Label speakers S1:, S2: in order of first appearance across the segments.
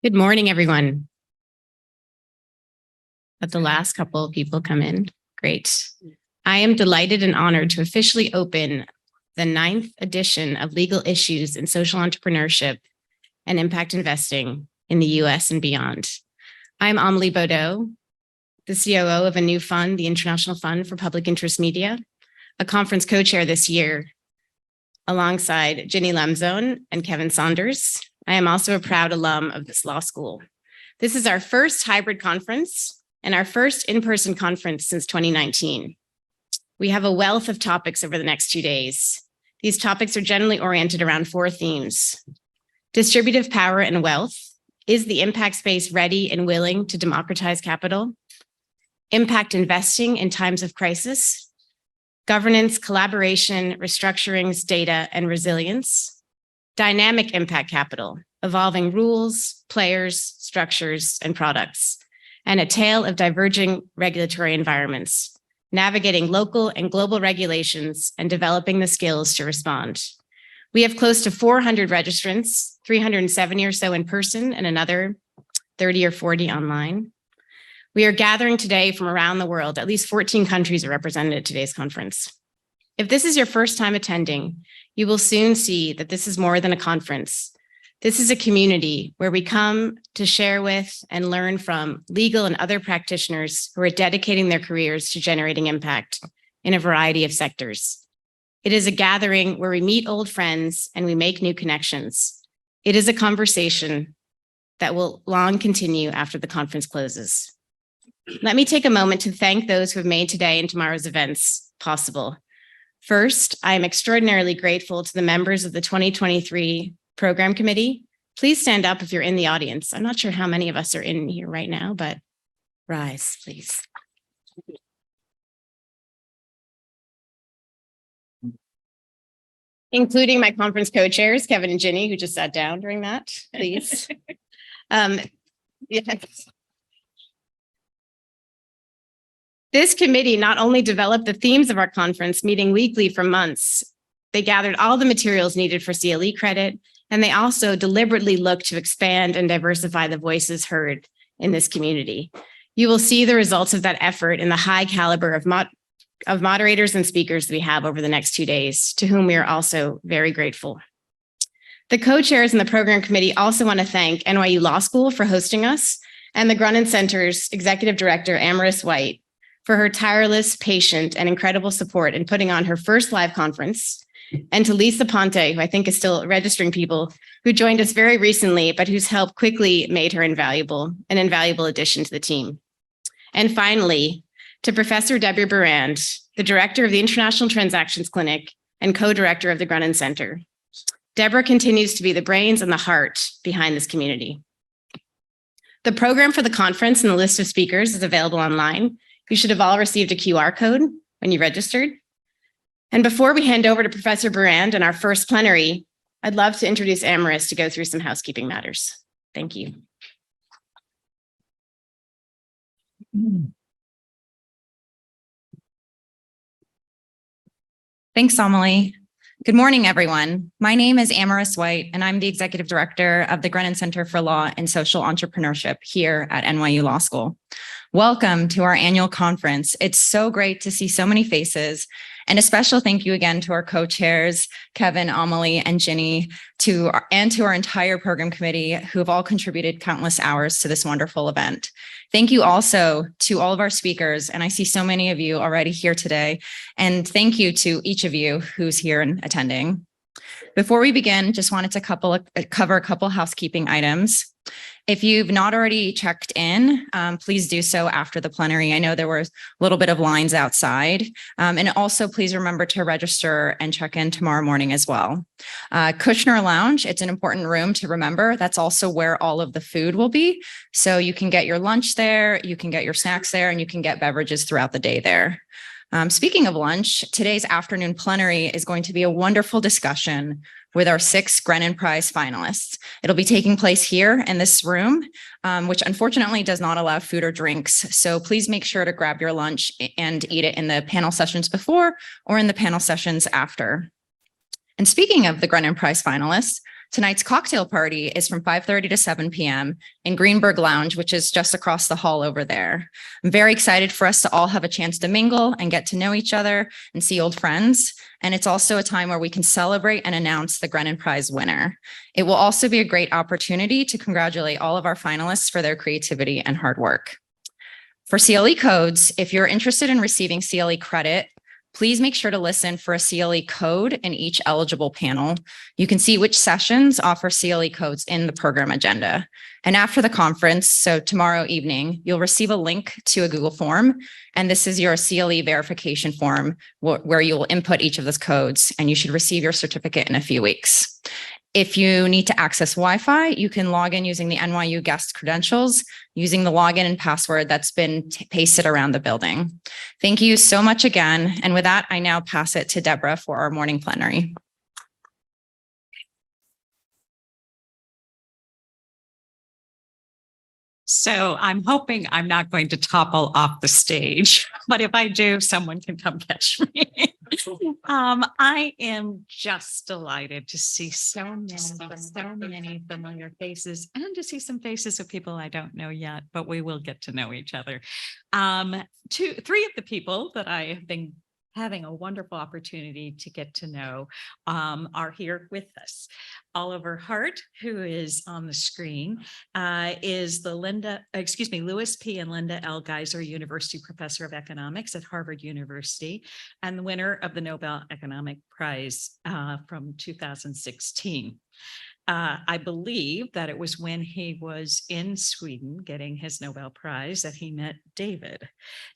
S1: Good morning, everyone. Let the last couple of people come in. Great. I am delighted and honored to officially open the 9th edition of Legal Issues in Social Entrepreneurship and Impact Investing in the US and beyond. I'm Amelie Baudot, the COO of a new fund, the International Fund for Public Interest Media, a conference co-chair this year, alongside Ginny Lemzone and Kevin Saunders. I am also a proud alum of this law school. This is our first hybrid conference and our first in-person conference since 2019. We have a wealth of topics over the next 2 days. These topics are generally oriented around 4 themes. Distributive power and wealth. Is the impact space ready and willing to democratize capital? Impact investing in times of crisis. Governance, collaboration, restructurings, data, and resilience. Dynamic impact capital, evolving rules, players, structures, and products, and a tale of diverging regulatory environments, navigating local and global regulations and developing the skills to respond. We have close to 400 registrants, 370 or so in person, and another 30 or 40 online. We are gathering today from around the world. At least 14 countries are represented at today's conference. If this is your first time attending, you will soon see that this is more than a conference. This is a community where we come to share with and learn from legal and other practitioners who are dedicating their careers to generating impact in a variety of sectors. It is a gathering where we meet old friends and we make new connections. It is a conversation that will long continue after the conference closes. Let me take a moment to thank those who have made today and tomorrow's events possible. First, I am extraordinarily grateful to the members of the 2023 Program Committee. Please stand up if you're in the audience. I'm not sure how many of us are in here right now, but rise, please. Including my conference co-chairs, Kevin and Ginny, who just sat down during that, please. Yes. This committee not only developed the themes of our conference, meeting weekly for months, they gathered all the materials needed for CLE credit, and they also deliberately looked to expand and diversify the voices heard in this community. You will see the results of that effort in the high caliber of moderators and speakers that we have over the next 2 days, to whom we are also very grateful. The co-chairs and the program committee also want to thank NYU Law School for hosting us, and the Grunin Center's executive director, Amaris White, for her tireless, patient, and incredible support in putting on her first live conference, and to Lisa Ponte, who I think is still registering people, who joined us very recently, but whose help quickly made her an invaluable addition to the team. And finally, to Professor Deborah Burand, the director of the International Transactions Clinic and co-director of the Grunin Center. Deborah continues to be the brains and the heart behind this community. The program for the conference and the list of speakers is available online. You should have all received a QR code when you registered. And before we hand over to Professor Burand and our first plenary, I'd love to introduce Amaris to go through some housekeeping matters. Thank you.
S2: Thanks, Amelie. Good morning, everyone. My name is Amaris White, and I'm the Executive Director of the Grunin Center for Law and Social Entrepreneurship here at NYU Law School. Welcome to our annual conference. It's so great to see so many faces, and a special thank you again to our co-chairs, Kevin, Amelie, and Ginny, and to our entire program committee who have all contributed countless hours to this wonderful event. Thank you also to all of our speakers, and I see so many of you already here today, and thank you to each of you who's here and attending. Before we begin, just wanted to cover a couple housekeeping items. If you've not already checked in, please do so after the plenary. I know there were a little bit of lines outside. And also please remember to register and check in tomorrow morning as well. Kushner Lounge, it's an important room to remember. That's also where all of the food will be. So you can get your lunch there, you can get your snacks there, and you can get beverages throughout the day there. Speaking of lunch, today's afternoon plenary is going to be a wonderful discussion with our 6 Grunin Prize finalists. It'll be taking place here in this room, which unfortunately does not allow food or drinks. So please make sure to grab your lunch and eat it in the panel sessions before or in the panel sessions after. And speaking of the Grunin Prize finalists, Tonight's cocktail party is from 5:30 to 7 p.m. in Greenberg Lounge, which is just across the hall over there. I'm very excited for us to all have a chance to mingle and get to know each other and see old friends. And it's also a time where we can celebrate and announce the Grunin Prize winner. It will also be a great opportunity to congratulate all of our finalists for their creativity and hard work. For CLE codes, if you're interested in receiving CLE credit, please make sure to listen for a CLE code in each eligible panel. You can see which sessions offer CLE codes in the program agenda. And after the conference, so tomorrow evening, you'll receive a link to a Google form. And this is your CLE verification form where you will input each of those codes, and you should receive your certificate in a few weeks. If you need to access Wi-Fi, you can log in using the NYU guest credentials using the login and password that's been pasted around the building. Thank you so much again. And with that, I now pass it to Deborah for our morning plenary.
S3: So I'm hoping I'm not going to topple off the stage, but if I do, someone can come catch me. I am just delighted to see so many familiar faces and to see some faces of people I don't know yet, but we will get to know each other. Three of the people that I have been having a wonderful opportunity to get to know are here with us. Oliver Hart, who is on the screen, is the Louis P. and Linda L. Geiser University Professor of Economics at Harvard University and the winner of the Nobel Economic Prize from 2016. I believe that it was when he was in Sweden getting his Nobel Prize that he met David.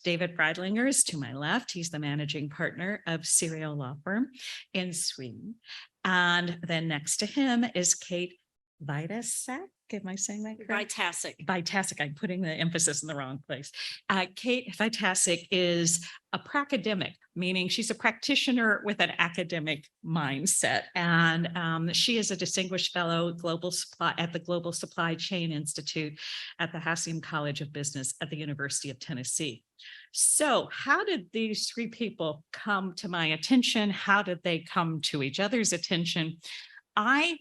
S3: David Freidlinger is to my left. He's the managing partner of Serial Law Firm in Sweden. And then next to him is Kate Vitasek. Am I saying that correct? Vitasek. I'm putting the emphasis in the wrong place. Kate Vitasek is a pracademic, meaning she's a practitioner with an academic mindset. And she is a distinguished fellow at the Global Supply Chain Institute at the Hassiam College of Business at the University of Tennessee. So how did these three people come to my attention? How did they come to each other's attention? I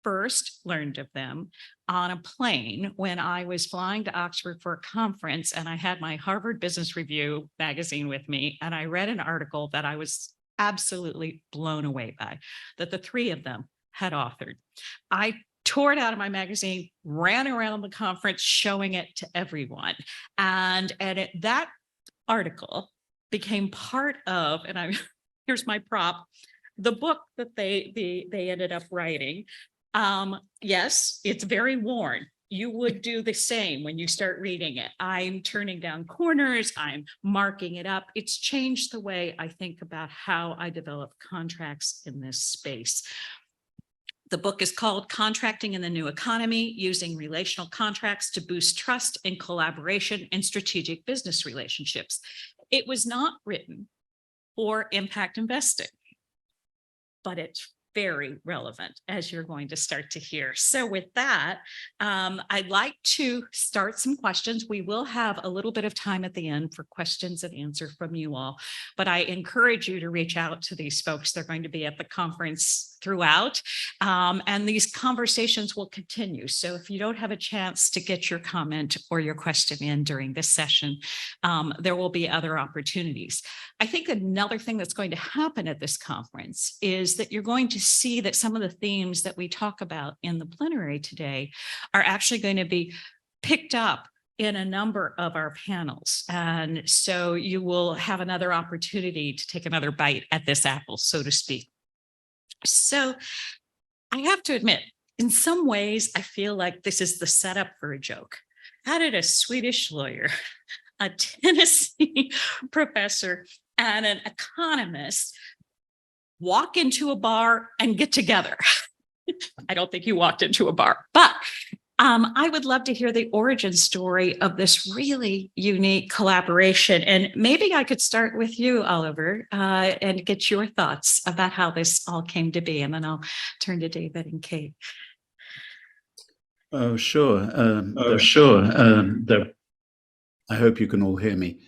S3: first learned of them on a plane when I was flying to Oxford for a conference, and I had my Harvard Business Review magazine with me, and I read an article that I was absolutely blown away by, that the three of them had authored. I tore it out of my magazine, ran around the conference showing it to everyone, and that article became part of, and here's my prop, the book that they ended up writing. Yes, it's very worn. You would do the same when you start reading it. I'm turning down corners. I'm marking it up. It's changed the way I think about how I develop contracts in this space. The book is called Contracting in the New Economy, Using Relational Contracts to Boost Trust and Collaboration in Strategic Business Relationships. It was not written for impact investing, but it's very relevant, as you're going to start to hear. So with that, I'd like to start some questions. We will have a little bit of time at the end for questions and answers from you all, but I encourage you to reach out to these folks. They're going to be at the conference throughout, and these conversations will continue. So if you don't have a chance to get your comment or your question in during this session, there will be other opportunities. I think another thing that's going to happen at this conference is that you're going to see that some of the themes that we talk about in the plenary today are actually going to be picked up in a number of our panels. And so you will have another opportunity to take another bite at this apple, so to speak. So I have to admit, in some ways, I feel like this is the setup for a joke. How did a Swedish lawyer, a Tennessee professor, and an economist walk into a bar and get together? I don't think you walked into a bar, but I would love to hear the origin story of this really unique collaboration. And maybe I could start with you, Oliver, and get your thoughts about how this all came to be. And then I'll turn to David and Kate.
S4: Oh, sure. I hope you can all hear me.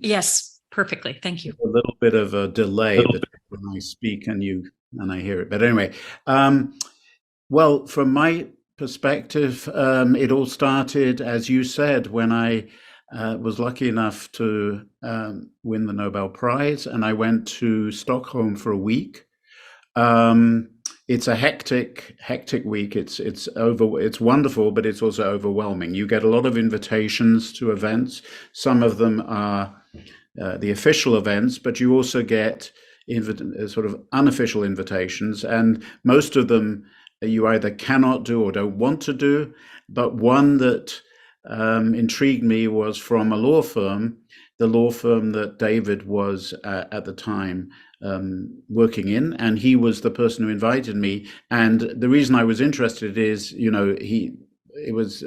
S3: Yes, perfectly. Thank you.
S4: A little bit of a delay when I speak and I hear it. But anyway, Well, from my perspective, it all started, as you said, when I was lucky enough to win the Nobel Prize, and I went to Stockholm for a week. Um, it's a hectic week. It's wonderful, but it's also overwhelming. You get a lot of invitations to events. Some of them are the official events, but you also get sort of unofficial invitations, and most of them you either cannot do or don't want to do. But one that intrigued me was from a law firm, the law firm that David was at the time working in, and he was the person who invited me. And the reason I was interested is, it was,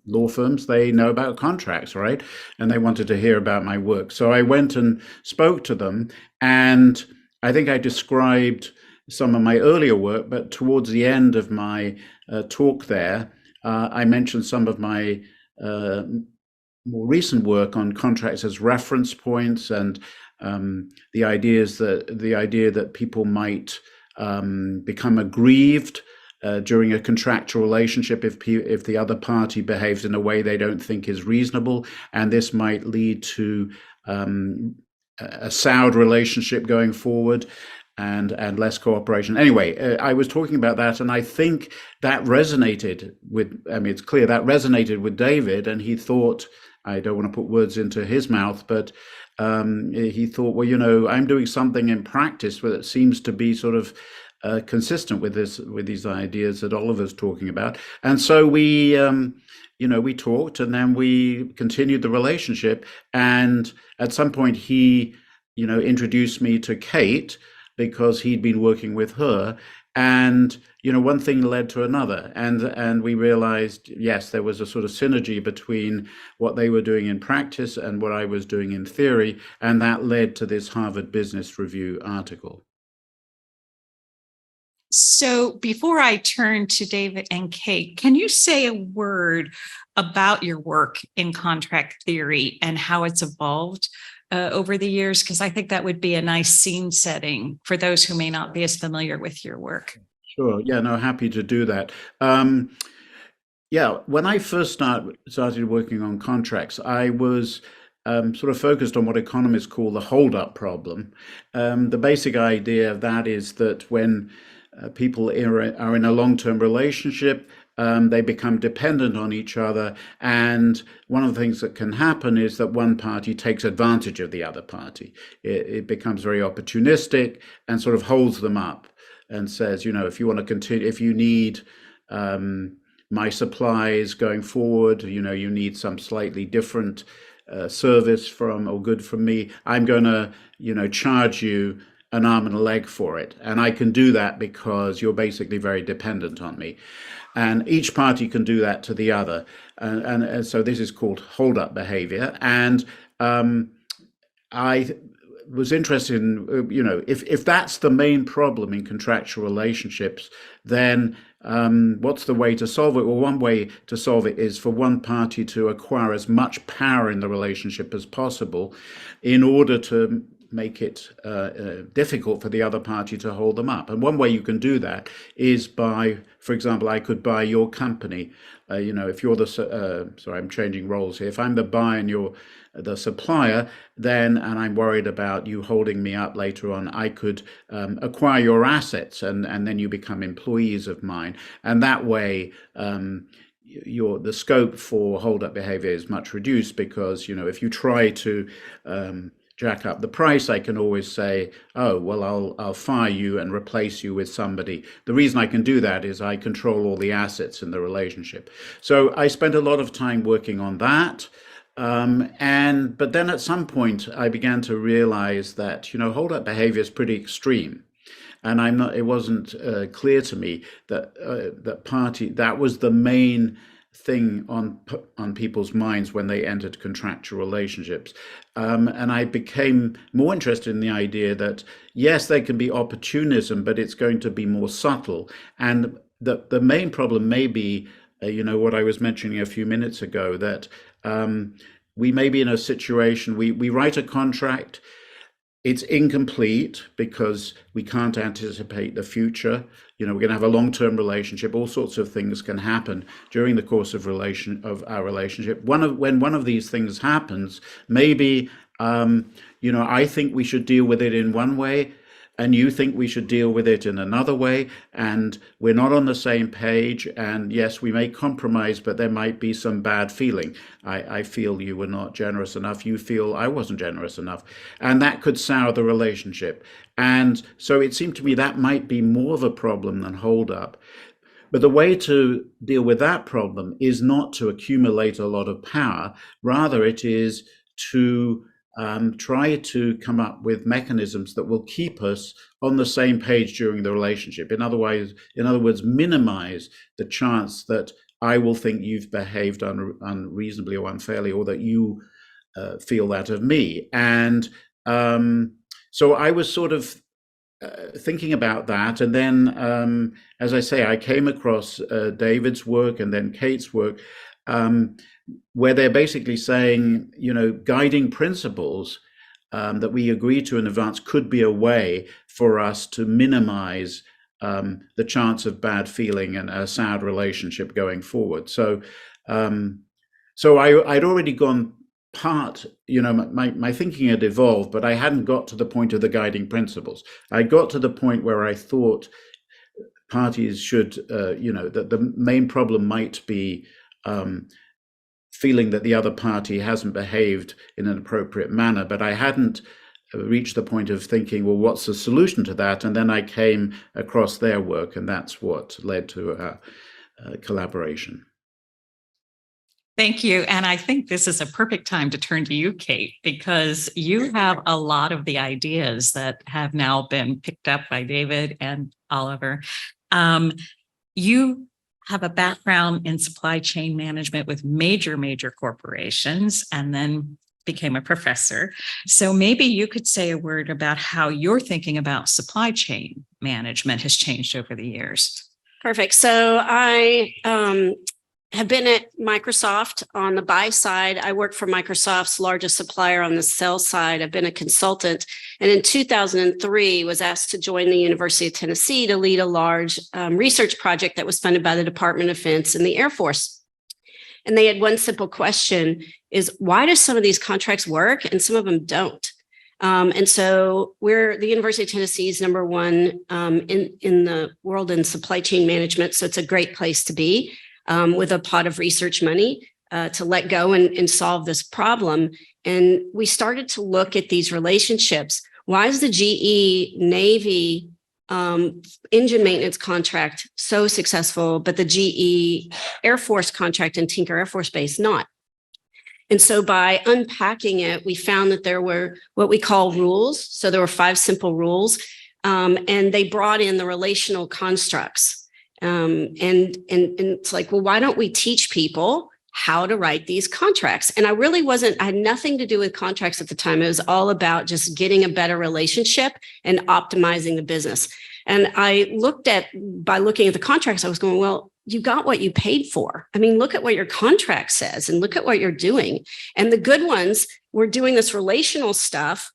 S4: law firms, they know about contracts, right? And they wanted to hear about my work. So I went and spoke to them, and I think I described some of my earlier work, but towards the end of my talk there, I mentioned some of my more recent work on contracts as reference points, and the idea that people might become aggrieved during a contractual relationship if the other party behaves in a way they don't think is reasonable, and this might lead to a soured relationship going forward, and less cooperation. Anyway, I was talking about that, and I think that resonated with. I mean, it's clear that resonated with David, and he thought. I don't want to put words into his mouth, but he thought, well, I'm doing something in practice that seems to be sort of consistent with these ideas that Oliver's talking about. And so we talked, and then we continued the relationship. And at some point, he, introduced me to Kate because he'd been working with her. And one thing led to another, and we realized, yes, there was a sort of synergy between what they were doing in practice and what I was doing in theory, and that led to this Harvard Business Review article.
S3: So before I turn to David and Kate, can you say a word about your work in contract theory and how it's evolved over the years? Because I think that would be a nice scene setting for those who may not be as familiar with your work.
S4: Sure. Yeah, no, happy to do that. When I first started working on contracts, I was sort of focused on what economists call the hold-up problem. The basic idea of that is that when people are in a long-term relationship, they become dependent on each other. And one of the things that can happen is that one party takes advantage of the other party. It becomes very opportunistic and sort of holds them up and says, if you want to continue, if you need my supplies going forward, you need some slightly different service or good from me, I'm going to, charge you an arm and a leg for it. And I can do that because you're basically very dependent on me. And each party can do that to the other. And so this is called hold-up behavior. And I was interested in, if that's the main problem in contractual relationships, then what's the way to solve it? Well, one way to solve it is for one party to acquire as much power in the relationship as possible in order to make it difficult for the other party to hold them up. And one way you can do that is by, for example, I could buy your company. If you're sorry, I'm changing roles here. If I'm the buyer and you're the supplier, and I'm worried about you holding me up later on, I could acquire your assets, and then you become employees of mine. And that way, the scope for hold-up behavior is much reduced, because if you try to jack up the price, I can always say, oh, well, I'll fire you and replace you with somebody. The reason I can do that is I control all the assets in the relationship. So I spent a lot of time working on that. But then at some point I began to realize that, hold-up behavior is pretty extreme. And it wasn't clear to me that that was the main thing on people's minds when they entered contractual relationships. And I became more interested in the idea that, yes, there can be opportunism, but it's going to be more subtle. And the main problem may be, what I was mentioning a few minutes ago, that we may be in a situation, we write a contract, it's incomplete because we can't anticipate the future. We're going to have a long-term relationship. All sorts of things can happen during the course of our relationship. When one of these things happens, maybe I think we should deal with it in one way, and you think we should deal with it in another way, and we're not on the same page. And yes, we may compromise, but there might be some bad feeling. I feel you were not generous enough. You feel I wasn't generous enough. And that could sour the relationship. And so it seemed to me that might be more of a problem than hold up. But the way to deal with that problem is not to accumulate a lot of power. Rather, it is to try to come up with mechanisms that will keep us on the same page during the relationship. In other words, minimize the chance that I will think you've behaved unreasonably or unfairly, or that you feel that of me. And so I was sort of thinking about that. And then, as I say, I came across David's work and then Kate's work, where they're basically saying, guiding principles that we agree to in advance could be a way for us to minimize the chance of bad feeling and a sad relationship going forward. So I'd already gone part, my thinking had evolved, but I hadn't got to the point of the guiding principles. I got to the point where I thought parties should, that the main problem might be feeling that the other party hasn't behaved in an appropriate manner, but I hadn't reached the point of thinking, well, what's the solution to that? And then I came across their work, and that's what led to our collaboration.
S3: Thank you. And I think this is a perfect time to turn to you, Kate, because you have a lot of the ideas that have now been picked up by David and Oliver. You have a background in supply chain management with major corporations, and then became a professor. So maybe you could say a word about how your thinking about supply chain management has changed over the years.
S5: Perfect. So I have been at Microsoft on the buy side. I work for Microsoft's largest supplier on the sell side. I've been a consultant, and in 2003 was asked to join the University of Tennessee to lead a large research project that was funded by the Department of Defense and the Air Force. And they had one simple question: is why do some of these contracts work and some of them don't? And so the University of Tennessee is number one in the world in supply chain management. So it's a great place to be. With a pot of research money to let go and solve this problem. And we started to look at these relationships. Why is the GE Navy engine maintenance contract so successful, but the GE Air Force contract and Tinker Air Force Base not? And so by unpacking it, we found that there were what we call rules. So there were 5 simple rules, and they brought in the relational constructs. And it's like, well, why don't we teach people how to write these contracts? And I had nothing to do with contracts at the time. It was all about just getting a better relationship and optimizing the business. And by looking at the contracts, I was going, well, you got what you paid for. I mean, look at what your contract says and look at what you're doing. And the good ones were doing this relational stuff,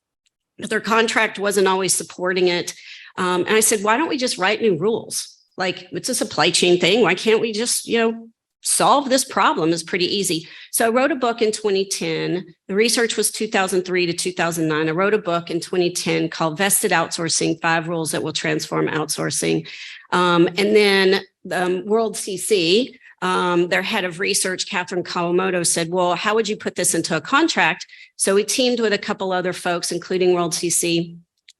S5: but their contract wasn't always supporting it. And I said, why don't we just write new rules? Like, it's a supply chain thing. Why can't we just, solve this problem? It's pretty easy. So I wrote a book in 2010. The research was 2003 to 2009. I wrote a book in 2010 called Vested Outsourcing: 5 Rules That Will Transform Outsourcing. And then World CC, their head of research, Catherine Kawamoto, said, well, how would you put this into a contract? So we teamed with a couple other folks, including World CC,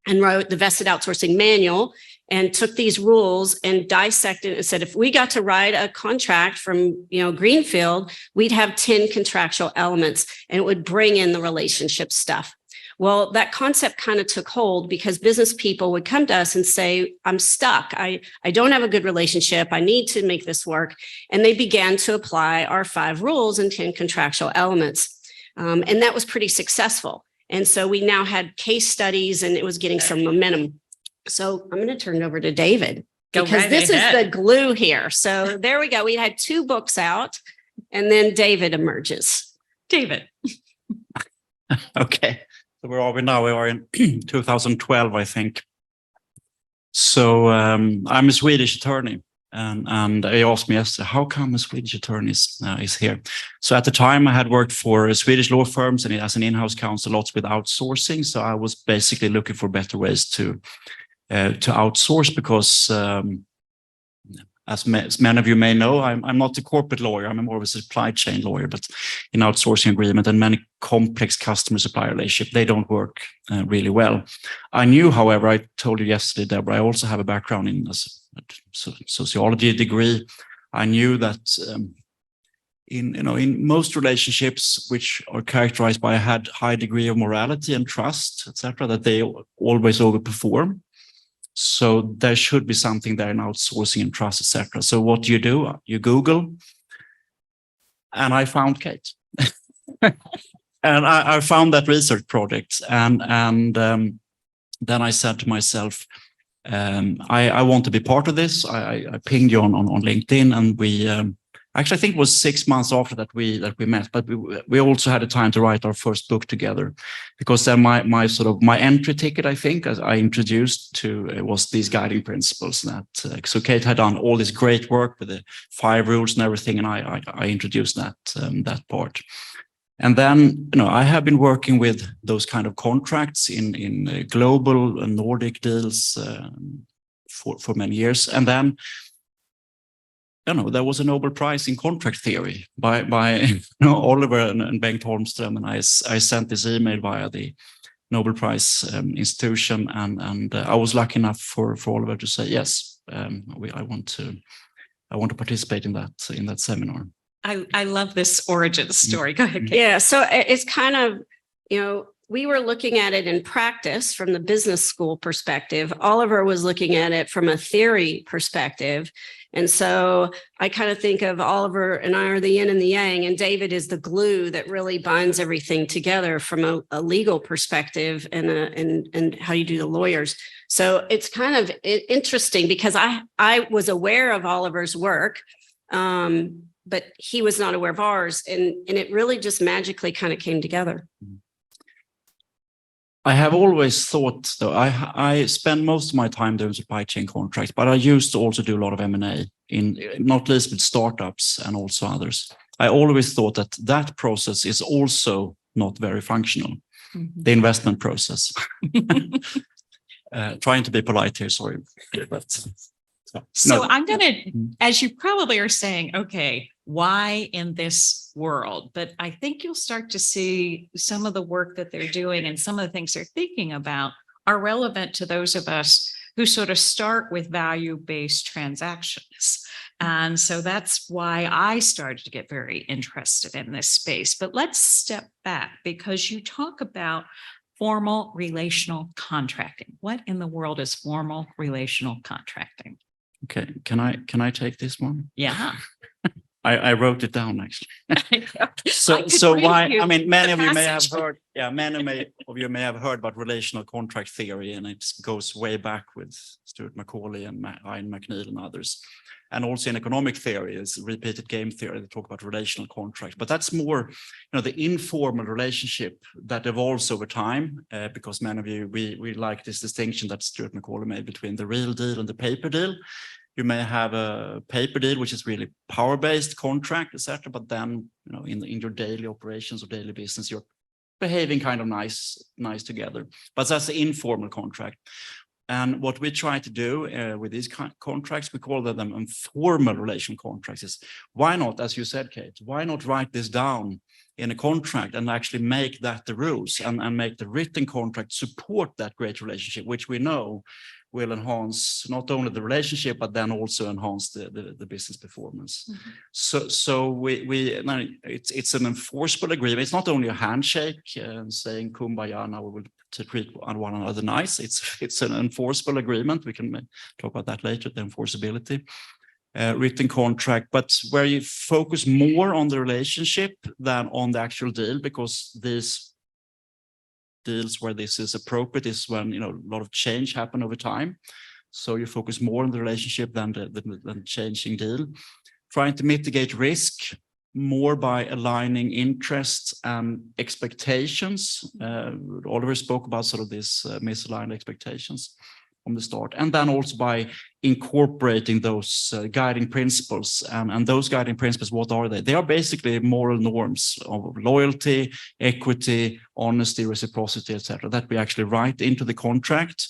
S5: and wrote the Vested Outsourcing Manual, and took these rules and dissected and said, if we got to write a contract from, Greenfield, we'd have 10 contractual elements, and it would bring in the relationship stuff. Well, that concept kind of took hold because business people would come to us and say, I'm stuck. I don't have a good relationship. I need to make this work. And they began to apply our 5 rules and 10 contractual elements. And that was pretty successful. And so we now had case studies, and it was getting some momentum. So I'm going to turn it over to David, because this is the glue here. So there we go. We had 2 books out, and then David emerges.
S3: David.
S6: Okay. So where are we now? We are in 2012, I think. So I'm a Swedish attorney, and they asked me yesterday, how come a Swedish attorney is here? So at the time, I had worked for Swedish law firms and as an in-house counsel, lots with outsourcing. So I was basically looking for better ways to outsource because as many of you may know, I'm not a corporate lawyer. I'm more of a supply chain lawyer, but in outsourcing agreement and many complex customer-supplier relationship, they don't work really well. I knew, however, I told you yesterday, Deborah, I also have a background in a sociology degree. I knew that in most relationships which are characterized by a high degree of morality and trust, etc., that they always overperform. So there should be something there in outsourcing and trust, etc. So what do? You Google, and I found Kate, and I found that research project, and then I said to myself, I want to be part of this. I pinged you on LinkedIn, and we actually I think it was 6 months after that we met, but we also had a time to write our first book together, because then my entry ticket, I think, as I introduced to was these guiding principles that so Kate had done all this great work with the 5 rules and everything, and I introduced that part. And then I have been working with those kind of contracts in global and Nordic deals for many years, and then there was a Nobel Prize in contract theory by Oliver and Bengt Holmström, and I sent this email via the Nobel Prize institution, and I was lucky enough for Oliver to say yes, I want to participate in that seminar.
S3: I love this origin story. Go ahead, Kate.
S5: Yeah. So it's kind of, we were looking at it in practice from the business school perspective. Oliver was looking at it from a theory perspective. And so I kind of think of Oliver and I are the yin and the yang, and David is the glue that really binds everything together from a legal perspective and how you do the lawyers. So it's kind of interesting because I was aware of Oliver's work, but he was not aware of ours. And it really just magically kind of came together.
S6: I have always thought, though, I spend most of my time doing supply chain contracts, but I used to also do a lot of M&A, not least with startups and also others. I always thought that process is also not very functional, the investment process. Trying to be polite here, sorry.
S3: So I'm going to, as you probably are saying, okay, why in this world? But I think you'll start to see some of the work that they're doing and some of the things they're thinking about are relevant to those of us who sort of start with value-based transactions. And so that's why I started to get very interested in this space. But let's step back, because you talk about formal relational contracting. What in the world is formal relational contracting?
S6: Okay, can I take this one?
S3: Yeah.
S6: I wrote it down actually. So why? I mean, many of you may have heard. Yeah, many of you may have heard about relational contract theory, and it goes way back with Stuart Macaulay and Ian McNeill and others. And also in economic theory, is repeated game theory. They talk about relational contract, but that's more, the informal relationship that evolves over time. Because many of you, we like this distinction that Stuart Macaulay made between the real deal and the paper deal. You may have a paper deal, which is really power-based contract, etc. But then, in your daily operations or daily business, you're behaving kind of nice together. But that's the informal contract. And what we try to do with these contracts, we call them informal relational contracts, is why not, as you said, Kate, why not write this down in a contract and actually make that the rules and make the written contract support that great relationship, which we know will enhance not only the relationship, but then also enhance the business performance. So it's an enforceable agreement. It's not only a handshake and saying kumbaya, now we will treat one another nice. It's an enforceable agreement. We can talk about that later, the enforceability. Written contract, but where you focus more on the relationship than on the actual deal, because these deals where this is appropriate is when a lot of change happen over time. So you focus more on the relationship than the changing deal. Trying to mitigate risk. more by aligning interests and expectations. Oliver spoke about sort of this misaligned expectations from the start, and then also by incorporating those guiding principles. And those guiding principles, what are they? They are basically moral norms of loyalty, equity, honesty, reciprocity, etc., that we actually write into the contract,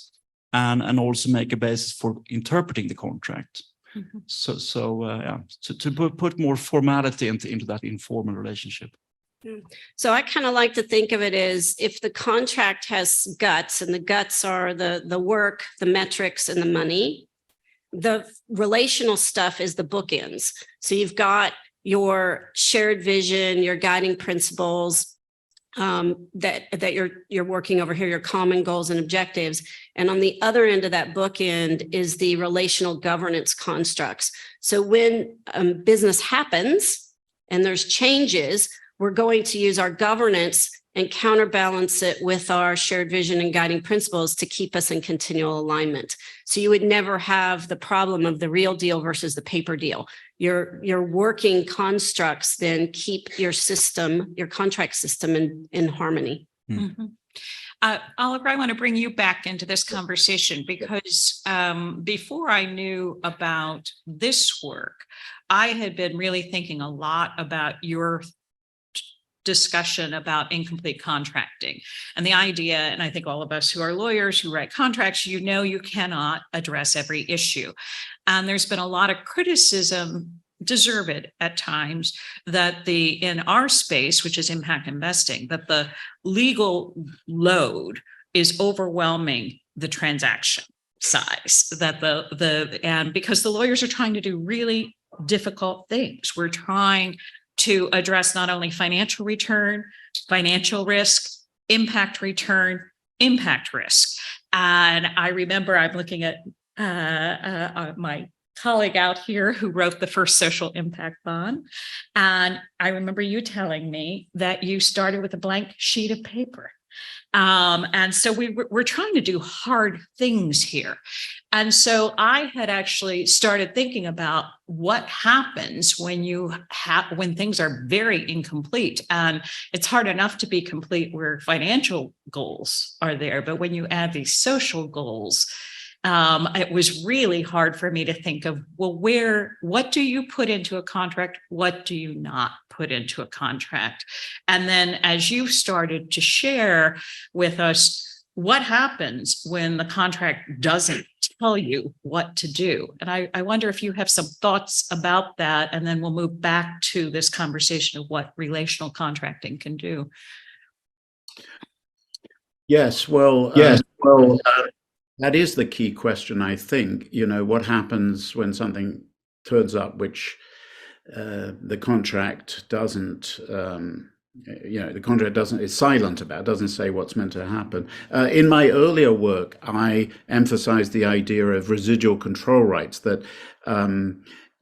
S6: and also make a basis for interpreting the contract.
S3: Mhm.
S6: To put more formality into that informal relationship.
S5: So I kind of like to think of it as if the contract has guts, and the guts are the work, the metrics, and the money, the relational stuff is the bookends. So you've got your shared vision, your guiding principles, that you're working over here, your common goals and objectives. And on the other end of that bookend is the relational governance constructs. So when business happens and there's changes, we're going to use our governance and counterbalance it with our shared vision and guiding principles to keep us in continual alignment. So you would never have the problem of the real deal versus the paper deal. Your working constructs then keep your system, your contract system in harmony.
S3: Mhm. Oliver, I want to bring you back into this conversation because before I knew about this work, I had been really thinking a lot about your discussion about incomplete contracting and the idea, and I think all of us who are lawyers who write contracts, you know, you cannot address every issue. And there's been a lot of criticism, deserved at times, that in our space, which is impact investing, that the legal load is overwhelming the transaction size, that and because the lawyers are trying to do really difficult things. We're trying to address not only financial return, financial risk, impact return, impact risk. And I remember I'm looking at my colleague out here who wrote the first social impact bond. And I remember you telling me that you started with a blank sheet of paper. And so we're trying to do hard things here. And so I had actually started thinking about what happens when when things are very incomplete. And it's hard enough to be complete where financial goals are there, but when you add these social goals, it was really hard for me to think of, well, what do you put into a contract? What do you not put into a contract? And then as you started to share with us, what happens when the contract doesn't tell you what to do? And I wonder if you have some thoughts about that, and then we'll move back to this conversation of what relational contracting can do.
S4: Yes, well, that is the key question, I think. You know, what happens when something turns up which the contract doesn't, the contract is silent about, doesn't say what's meant to happen. In my earlier work, I emphasized the idea of residual control rights, that,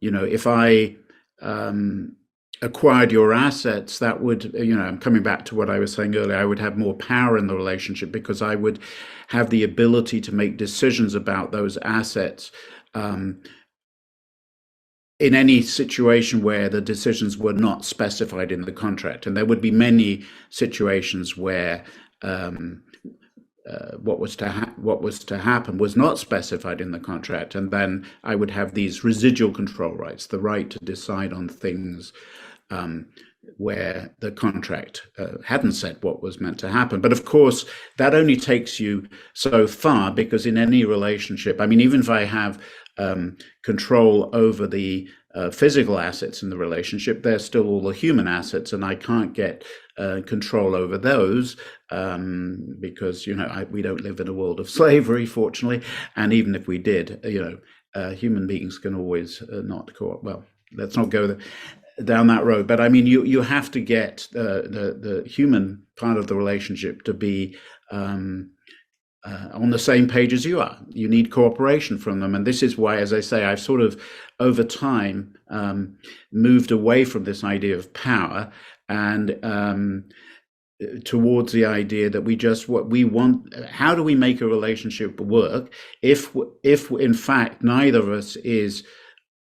S4: if I acquired your assets, that would, I'm coming back to what I was saying earlier, I would have more power in the relationship because I would have the ability to make decisions about those assets in any situation where the decisions were not specified in the contract. And there would be many situations where what was to happen was not specified in the contract, and then I would have these residual control rights, the right to decide on things where the contract hadn't said what was meant to happen. But of course, that only takes you so far, because in any relationship, I mean, even if I have control over the physical assets in the relationship, they're still all the human assets, and I can't get control over those because, we don't live in a world of slavery, fortunately. And even if we did, human beings can always not co-op. Well, let's not go down that road. But I mean, you have to get the human part of the relationship to be on the same page as you are. You need cooperation from them. And this is why, as I say, I've sort of over time moved away from this idea of power and towards the idea that what we want, how do we make a relationship work if in fact neither of us is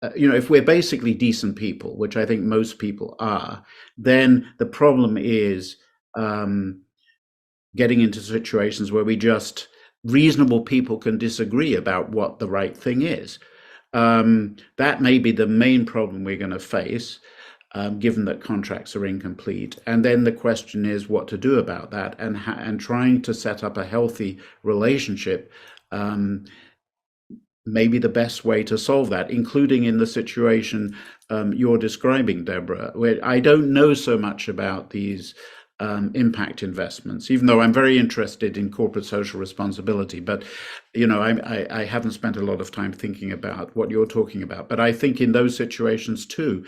S4: if we're basically decent people, which I think most people are, then the problem is getting into situations where reasonable people can disagree about what the right thing is. That may be the main problem we're going to face, given that contracts are incomplete. And then the question is what to do about that, and trying to set up a healthy relationship may be the best way to solve that, including in the situation you're describing, Deborah, where I don't know so much about these impact investments, even though I'm very interested in corporate social responsibility. But, I haven't spent a lot of time thinking about what you're talking about. But I think in those situations too,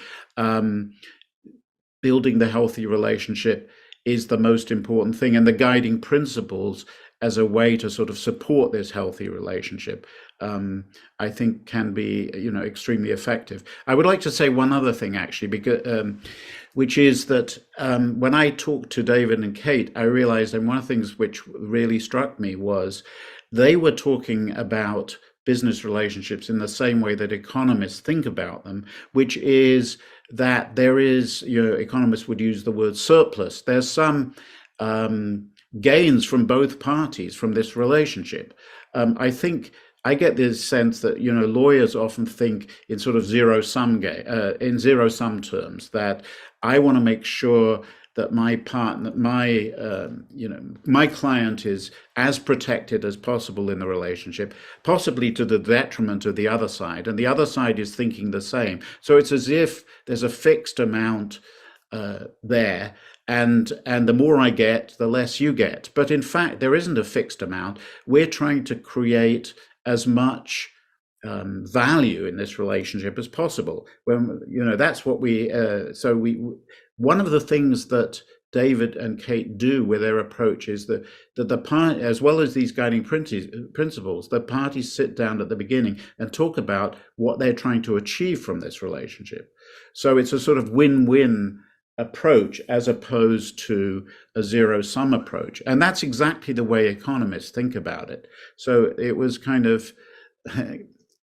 S4: building the healthy relationship is the most important thing, and the guiding principles as a way to sort of support this healthy relationship, I think can be, extremely effective. I would like to say one other thing, actually, because, which is that when I talked to David and Kate, I realized, and one of the things which really struck me was they were talking about business relationships in the same way that economists think about them, which is that there is, economists would use the word surplus. There's some gains from both parties from this relationship. I think I get this sense that lawyers often think in sort of zero sum terms, that I want to make sure that my partner, my client is as protected as possible in the relationship, possibly to the detriment of the other side, and the other side is thinking the same. So it's as if there's a fixed amount there, and the more I get, the less you get. But in fact, there isn't a fixed amount. We're trying to create as much value in this relationship as possible. When that's what one of the things that David and Kate do with their approach is that the part, as well as these guiding principles, the parties sit down at the beginning and talk about what they're trying to achieve from this relationship. So it's a sort of win-win approach as opposed to a zero-sum approach. And that's exactly the way economists think about it. So it was kind of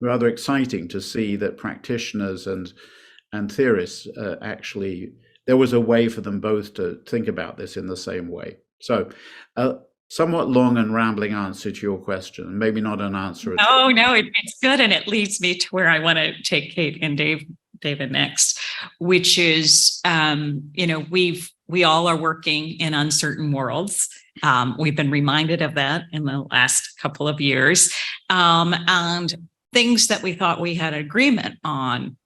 S4: rather exciting to see that practitioners and theorists actually, there was a way for them both to think about this in the same way. So somewhat long and rambling answer to your question, maybe not an answer at all.
S3: No, it's good. And it leads me to where I want to take Kate and David next, which is, we all are working in uncertain worlds. We've been reminded of that in the last couple of years. And things that we thought we had agreement on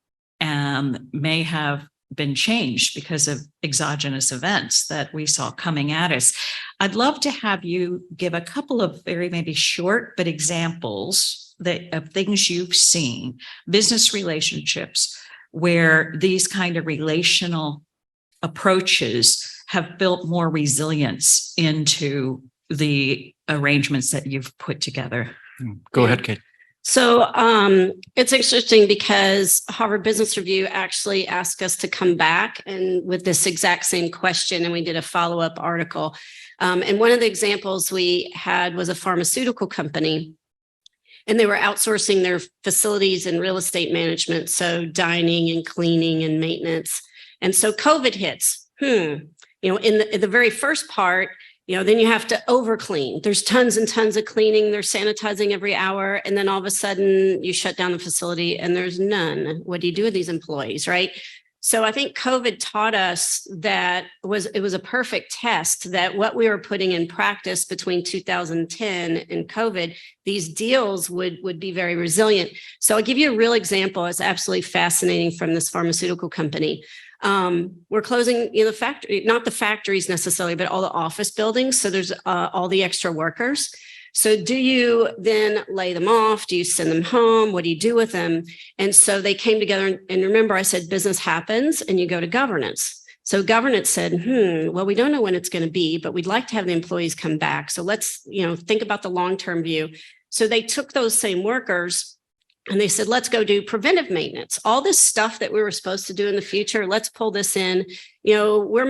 S3: may have been changed because of exogenous events that we saw coming at us. I'd love to have you give a couple of very maybe short but examples of things you've seen, business relationships, where these kind of relational approaches have built more resilience into the arrangements that you've put together.
S6: Go ahead, Kate.
S5: So it's interesting because Harvard Business Review actually asked us to come back and with this exact same question, and we did a follow-up article. And one of the examples we had was a pharmaceutical company, and they were outsourcing their facilities and real estate management, so dining and cleaning and maintenance. And so COVID hits. In the very first part, then you have to over clean. There's tons and tons of cleaning. They're sanitizing every hour. And then all of a sudden you shut down the facility and there's none. What do you do with these employees, right? So I think COVID taught us that it was a perfect test that what we were putting in practice between 2010 and COVID, these deals would be very resilient. So I'll give you a real example. It's absolutely fascinating from this pharmaceutical company. We're closing the factory, not the factories necessarily, but all the office buildings. So there's all the extra workers. So do you then lay them off? Do you send them home? What do you do with them? And so they came together. And remember, I said business happens and you go to governance. So governance said, well, we don't know when it's going to be, but we'd like to have the employees come back. So let's, think about the long-term view. So they took those same workers and they said, let's go do preventive maintenance. All this stuff that we were supposed to do in the future, let's pull this in. We're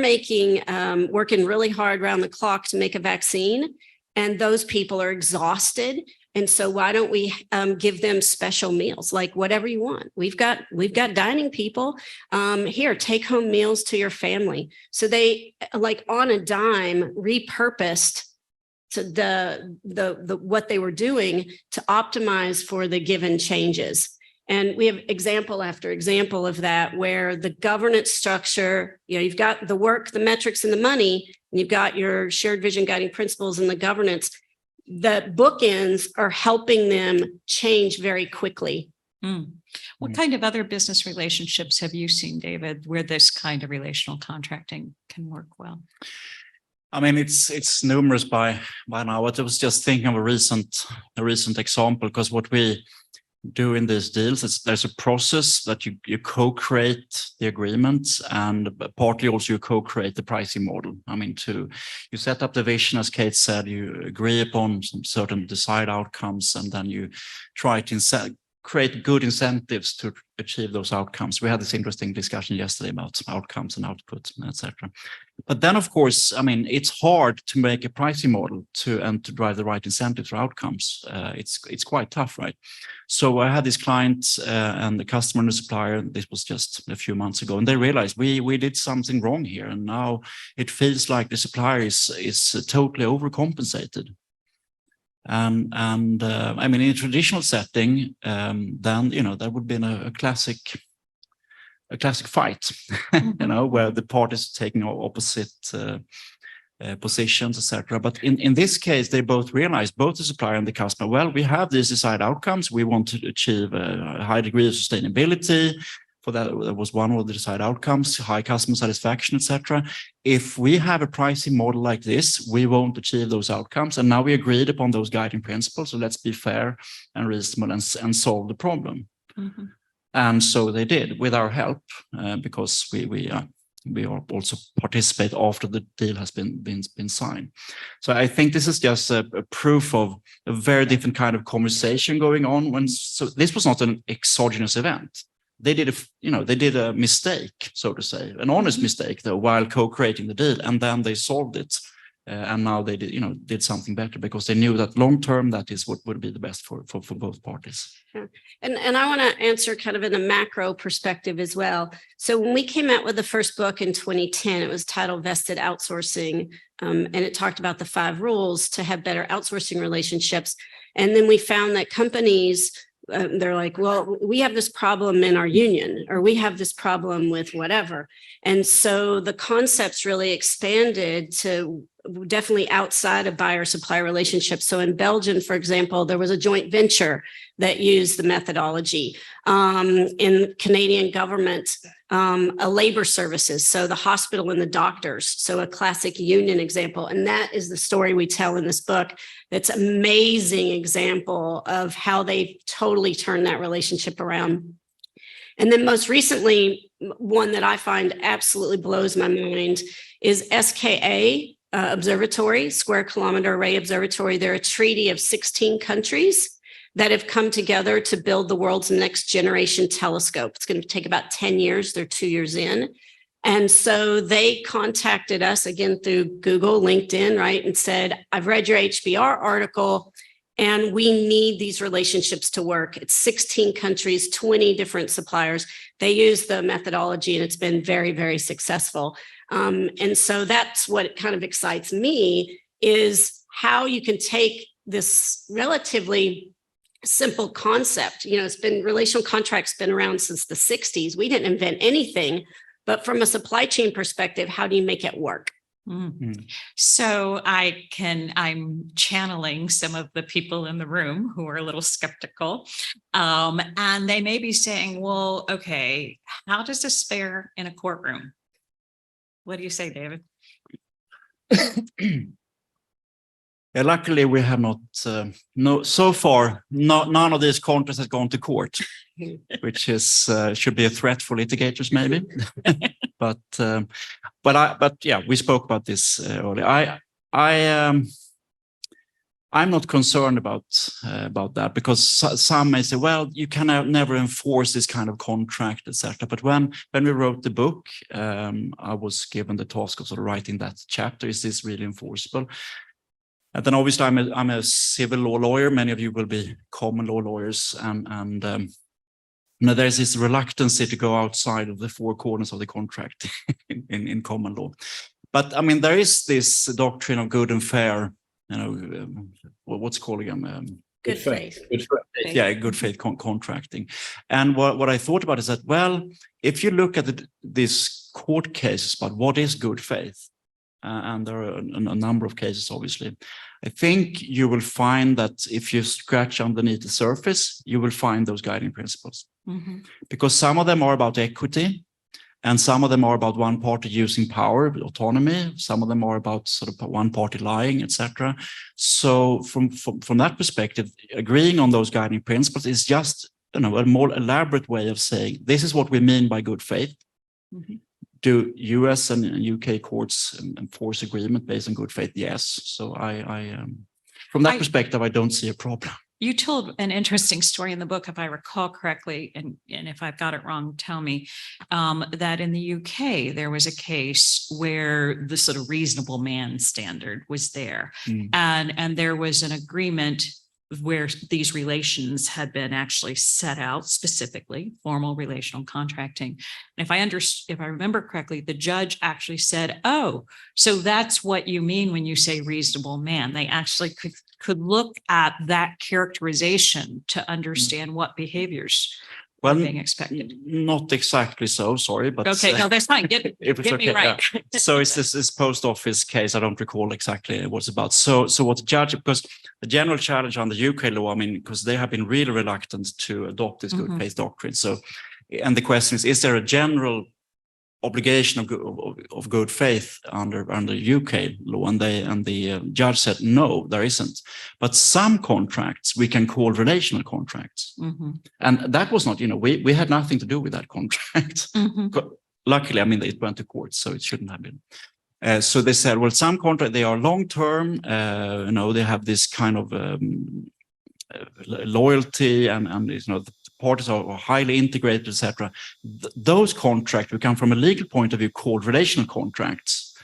S5: working really hard around the clock to make a vaccine. And those people are exhausted And so why don't we give them special meals, like whatever you want? We've got dining people here, take home meals to your family. So they, like on a dime, repurposed to the what they were doing to optimize for the given changes. And we have example after example of that, where the governance structure, you've got the work, the metrics, and the money, and you've got your shared vision guiding principles and the governance. The bookends are helping them change very quickly.
S3: What kind of other business relationships have you seen, David, where this kind of relational contracting can work well?
S6: I mean, it's numerous by now. But I was just thinking of a recent example, because what we do in these deals is there's a process that you co-create the agreements, and partly also you co-create the pricing model. I mean, you set up the vision, as Kate said, you agree upon some certain desired outcomes, and then you try to create good incentives to achieve those outcomes. We had this interesting discussion yesterday about outcomes and output, etc. But then, of course, I mean, it's hard to make a pricing model to drive the right incentives for outcomes. It's quite tough, right? So I had this client and the customer and the supplier. This was just a few months ago, and they realized we did something wrong here, and now it feels like the supplier is totally overcompensated. And I mean, in a traditional setting, then there would be a classic fight, where the parties taking opposite positions, etc. But in this case, they both realized, both the supplier and the customer, well, we have these desired outcomes. We want to achieve a high degree of sustainability. For that was one of the desired outcomes, high customer satisfaction, etc. If we have a pricing model like this, we won't achieve those outcomes. And now we agreed upon those guiding principles. So let's be fair and reasonable and solve the problem. Mm-hmm. And so they did, with our help, because we also participate after the deal has been signed. So I think this is just a proof of a very different kind of conversation going on. So this was not an exogenous event. They did a mistake, so to say, an honest mistake, though, while co-creating the deal, and then they solved it, and now they did something better, because they knew that long term that is what would be the best for both parties.
S5: Yeah. And I want to answer kind of in a macro perspective as well. So when we came out with the first book in 2010, it was titled Vested Outsourcing, and it talked about the 5 rules to have better outsourcing relationships. And then we found that companies, they're like, well, we have this problem in our union, or we have this problem with whatever. And so the concepts really expanded to definitely outside of buyer-supplier relationships. So in Belgium, for example, there was a joint venture that used the methodology. In Canadian government, a labor services, so the hospital and the doctors, so a classic union example. And that is the story we tell in this book. That's an amazing example of how they totally turned that relationship around. And then most recently, one that I find absolutely blows my mind is SKA Observatory, Square Kilometer Array Observatory. They're a treaty of 16 countries that have come together to build the world's next generation telescope. It's going to take about 10 years. They're 2 years in. And so they contacted us again through Google, LinkedIn, right? And said, I've read your HBR article and we need these relationships to work. It's 16 countries, 20 different suppliers. They use the methodology and it's been very, very successful. And so that's what kind of excites me, is how you can take this relatively simple concept. It's been, relational contracts been around since the 60s. We didn't invent anything, but from a supply chain perspective, how do you make it work?
S3: Mm-hmm. So I'm channeling some of the people in the room who are a little skeptical, and they may be saying, well, okay, how does this fare in a courtroom? What do you say, David?
S6: Yeah, luckily, we have not. So far, none of these contracts has gone to court, which is should be a threat for litigators, maybe. but yeah, we spoke about this earlier. I'm not concerned about that, because some may say, well, you can never enforce this kind of contract, etc. But when we wrote the book, I was given the task of sort of writing that chapter. Is this really enforceable? And then obviously I'm a civil law lawyer. Many of you will be common law lawyers, and you know, there's this reluctance to go outside of the four corners of the contract in common law. But I mean, there is this doctrine of good and fair, you know, what's called again?
S5: Good faith.
S6: Yeah, good faith contracting. And what I thought about is that, well, if you look at these court cases about what is good faith, and there are a number of cases, obviously, I think you will find that if you scratch underneath the surface, you will find those guiding principles.
S3: Mm-hmm.
S6: Because some of them are about equity, and some of them are about one party using power, autonomy. Some of them are about sort of one party lying, etc. So from that perspective, agreeing on those guiding principles is just, you know, a more elaborate way of saying this is what we mean by good faith.
S3: Mm-hmm.
S6: Do US and UK courts enforce agreement based on good faith? Yes. So from that perspective, I don't see a problem.
S3: You told an interesting story in the book, if I recall correctly, and if I've got it wrong, tell me, that in the UK, there was a case where the sort of reasonable man standard was there.
S6: Mm.
S3: And there was an agreement where these relations had been actually set out specifically, formal relational contracting. And if I remember correctly, the judge actually said, oh, so that's what you mean when you say reasonable man. They actually could look at that characterization to understand what behaviors are being expected.
S6: Not exactly so, sorry, but
S3: okay, no, that's fine. Get me right.
S6: Yeah. So it's this post office case. I don't recall exactly what it's about. So what the judge, because the general challenge on the UK law, I mean, because they have been really reluctant to adopt this good faith doctrine. So, and the question is there a general obligation of good faith under UK law? And the judge said, no, there isn't. But some contracts we can call relational contracts.
S3: Mm-hmm.
S6: And that was not, you know, we had nothing to do with that contract.
S3: Mm-hmm.
S6: Luckily, I mean, it went to court, so it shouldn't have been. So they said, well, some contracts, they are long-term, you know, they have this kind of loyalty and you know, the parties are highly integrated, etc. Those contracts become, from a legal point of view, called relational contracts.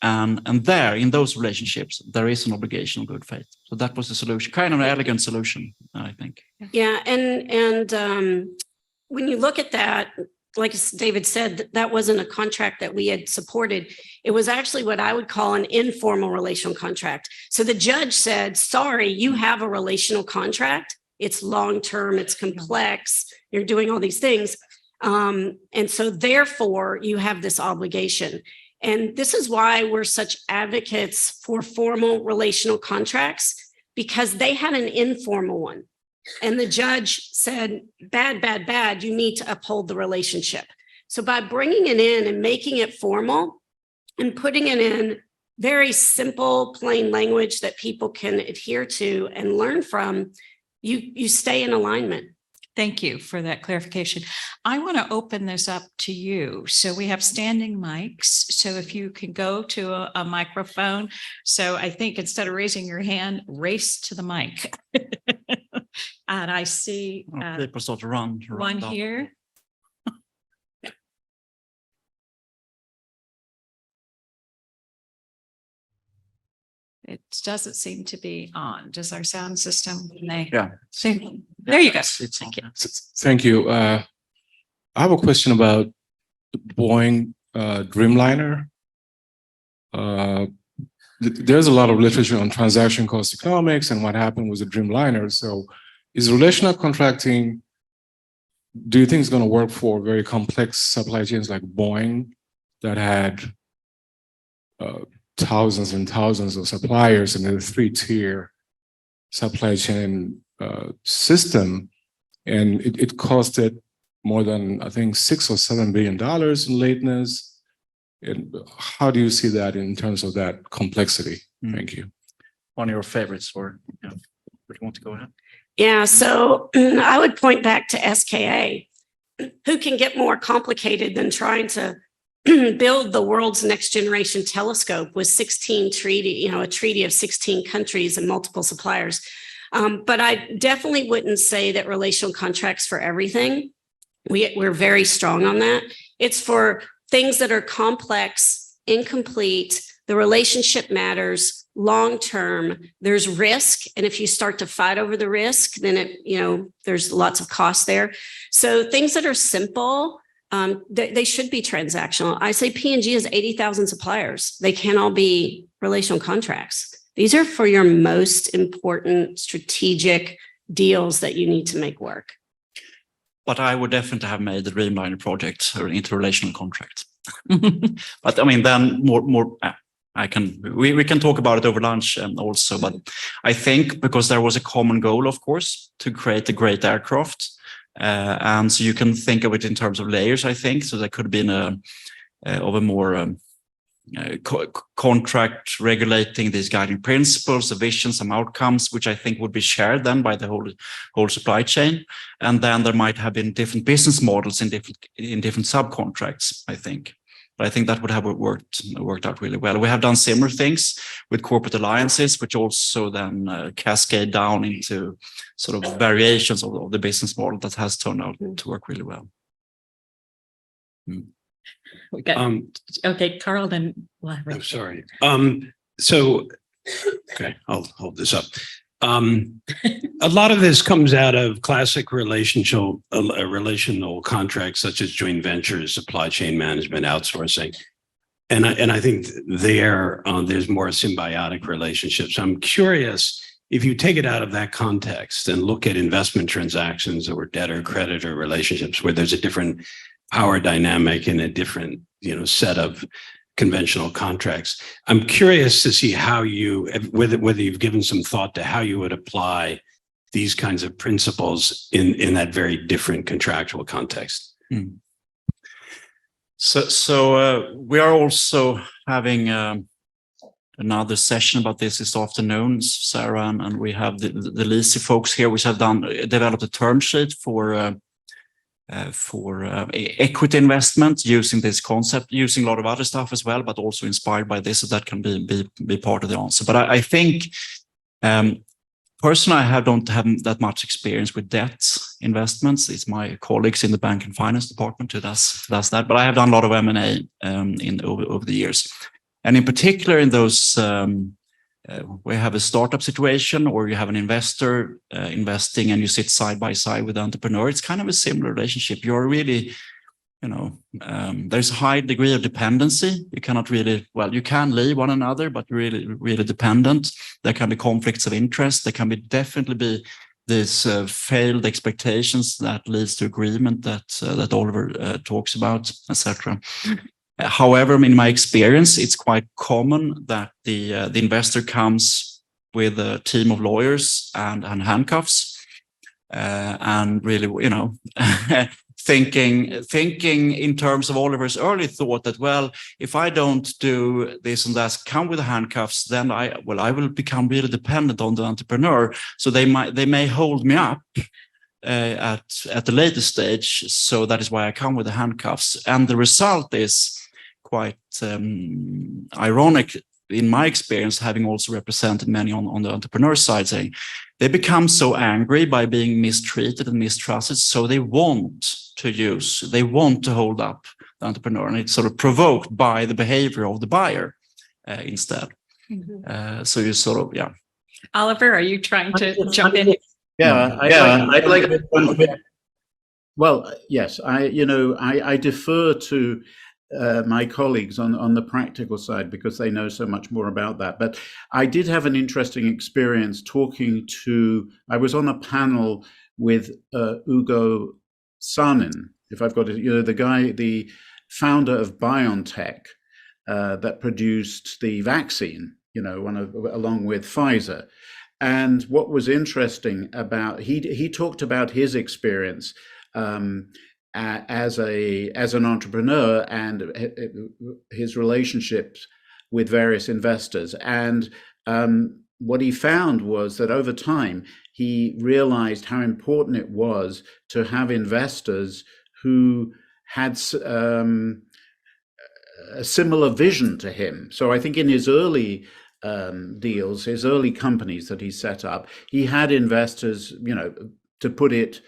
S6: And there, in those relationships, there is an obligation of good faith. So that was the solution, kind of an elegant solution, I think.
S5: Yeah, and when you look at that, like David said, that wasn't a contract that we had supported. It was actually what I would call an informal relational contract. So the judge said, sorry, you have a relational contract. It's long-term, it's complex, you're doing all these things. And so therefore you have this obligation. And this is why we're such advocates for formal relational contracts, because they had an informal one. And the judge said, bad, you need to uphold the relationship. So by bringing it in and making it formal and putting it in very simple, plain language that people can adhere to and learn from, you stay in alignment.
S3: Thank you for that clarification. I want to open this up to you. So we have standing mics. So if you can go to a microphone. So I think instead of raising your hand, race to the mic. And I see
S6: people start to run
S3: one
S6: up.
S3: here. It doesn't seem to be on. Does our sound system?
S6: Yeah.
S3: There you go.
S6: It's
S3: Thank you.
S7: Thank you. I have a question about the Boeing Dreamliner. There's a lot of literature on transaction cost economics and what happened with the Dreamliner. So is relational contracting, do you think it's going to work for very complex supply chains like Boeing that had thousands and thousands of suppliers in a three-tier supply chain system, and it costed more than, I think, $6 or $7 billion in lateness? And how do you see that in terms of that complexity? Thank you.
S6: One of your favorites, or would you want to go ahead?
S5: Yeah, so I would point back to SKA. Who can get more complicated than trying to build the world's next generation telescope with 16 treaty, a treaty of 16 countries and multiple suppliers. But I definitely wouldn't say that relational contracts for everything. We're very strong on that. It's for things that are complex, incomplete, the relationship matters, long-term, there's risk. And if you start to fight over the risk, then there's lots of cost there. So things that are simple, they should be transactional. I say P&G has 80,000 suppliers. They can't all be relational contracts. These are for your most important strategic deals that you need to make work.
S6: But I would definitely have made the Dreamliner project an interrelational contract. But I mean, then we can talk about it over lunch also. But I think because there was a common goal, of course, to create a great aircraft. And so you can think of it in terms of layers, I think. So there could have been a more contract regulating these guiding principles, a vision, some outcomes, which I think would be shared then by the whole supply chain. And then there might have been different business models in different subcontracts, I think. But I think that would have worked out really well. We have done similar things with corporate alliances, which also then cascade down into sort of variations of the business model that has turned out to work really well.
S3: We got, okay, Carl, then we'll have
S8: I'm sorry. Okay, I'll hold this up. A lot of this comes out of classic relational contracts such as joint ventures, supply chain management, outsourcing. And I think there's more symbiotic relationships. I'm curious if you take it out of that context and look at investment transactions or debtor-creditor relationships where there's a different power dynamic and a different, set of conventional contracts. I'm curious to see how whether you've given some thought to how you would apply these kinds of principles in that very different contractual context.
S6: So we are also having another session about this afternoon, Sarah, and we have the Lisi folks here, which have developed a term sheet for equity investment using this concept, using a lot of other stuff as well, but also inspired by this, so that can be part of the answer. But I think personally, I don't have that much experience with debt investments. It's my colleagues in the bank and finance department who does that. But I have done a lot of M&A over the years, and in particular in those. We have a startup situation, or you have an investor investing, and you sit side by side with the entrepreneur. It's kind of a similar relationship. You're really, there's a high degree of dependency. You cannot really, you can leave one another, but you're really, really dependent. There can be conflicts of interest. There can definitely be these failed expectations that leads to agreement that Oliver talks about, etc. However, in my experience, it's quite common that the investor comes with a team of lawyers and handcuffs, and really, thinking in terms of Oliver's early thought that, if I don't do this and that, come with the handcuffs, then I will become really dependent on the entrepreneur. So they may hold me up at the later stage. So that is why I come with the handcuffs, and the result is quite ironic in my experience, having also represented many on the entrepreneur side, saying they become so angry by being mistreated and mistrusted, so they want to hold up the entrepreneur, and it's sort of provoked by the behavior of the buyer instead. So you sort of,
S3: Oliver, are you trying to jump in?
S4: I'd like. Well, yes, I defer to my colleagues on the practical side because they know so much more about that. But I did have an interesting experience I was on a panel with Ugo Sanin, if I've got it, the founder of BioNTech that produced the vaccine, along with Pfizer. And what was interesting about, he talked about his experience as an entrepreneur and his relationships with various investors. And what he found was that over time, he realized how important it was to have investors who had a similar vision to him. So I think in his early deals, his early companies that he set up, he had investors, to put it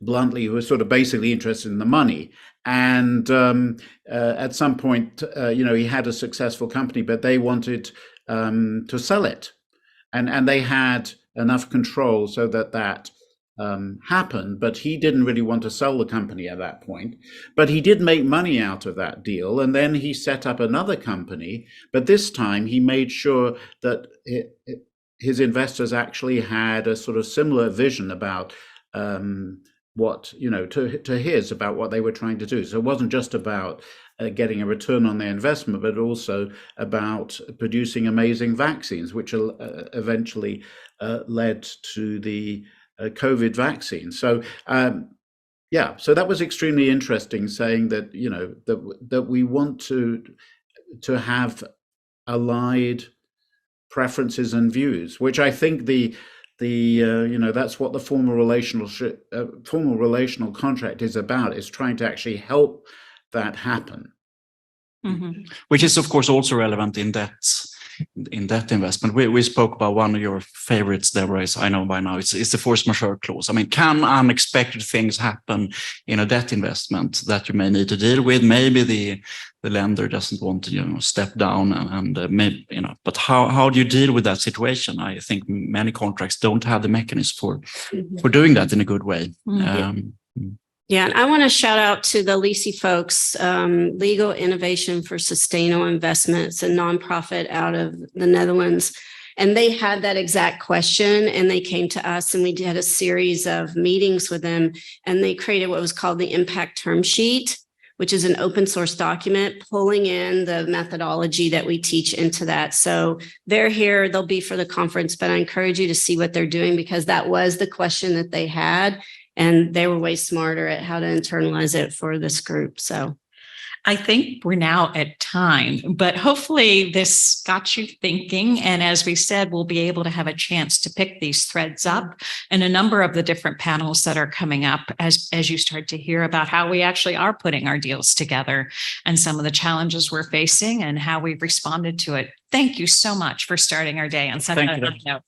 S4: bluntly, who were sort of basically interested in the money. And at some point, he had a successful company, but they wanted to sell it, and they had enough control so that happened. But he didn't really want to sell the company at that point. But he did make money out of that deal, and then he set up another company. But this time he made sure that his investors actually had a sort of similar vision about what, to his, about what they were trying to do. So it wasn't just about getting a return on their investment, but also about producing amazing vaccines, which eventually led to the COVID vaccine. So so that was extremely interesting, saying that that we want to have allied preferences and views, which I think that's what the formal relational contract is about, is trying to actually help that happen.
S3: Mhm.
S6: Which is of course also relevant in debt investment. We spoke about one of your favorites, Deborah, I know by now, it's the force majeure clause. I mean, can unexpected things happen in a debt investment that you may need to deal with? Maybe the lender doesn't want to step down, and maybe but how do you deal with that situation? I think many contracts don't have the mechanism for doing that in a good way.
S5: Yeah, and I want to shout out to the LISI folks, Legal Innovation for Sustainable Investments, a nonprofit out of the Netherlands. And they had that exact question, and they came to us, and we did a series of meetings with them, and they created what was called the Impact Term Sheet, which is an open source document pulling in the methodology that we teach into that. So they're here, they'll be for the conference, but I encourage you to see what they're doing, because that was the question that they had. And they were way smarter at how to internalize it for this group. So
S3: I think we're now at time, but hopefully this got you thinking. And as we said, we'll be able to have a chance to pick these threads up in a number of the different panels that are coming up as you start to hear about how we actually are putting our deals together and some of the challenges we're facing and how we've responded to it. Thank you so much for starting our day on such a note.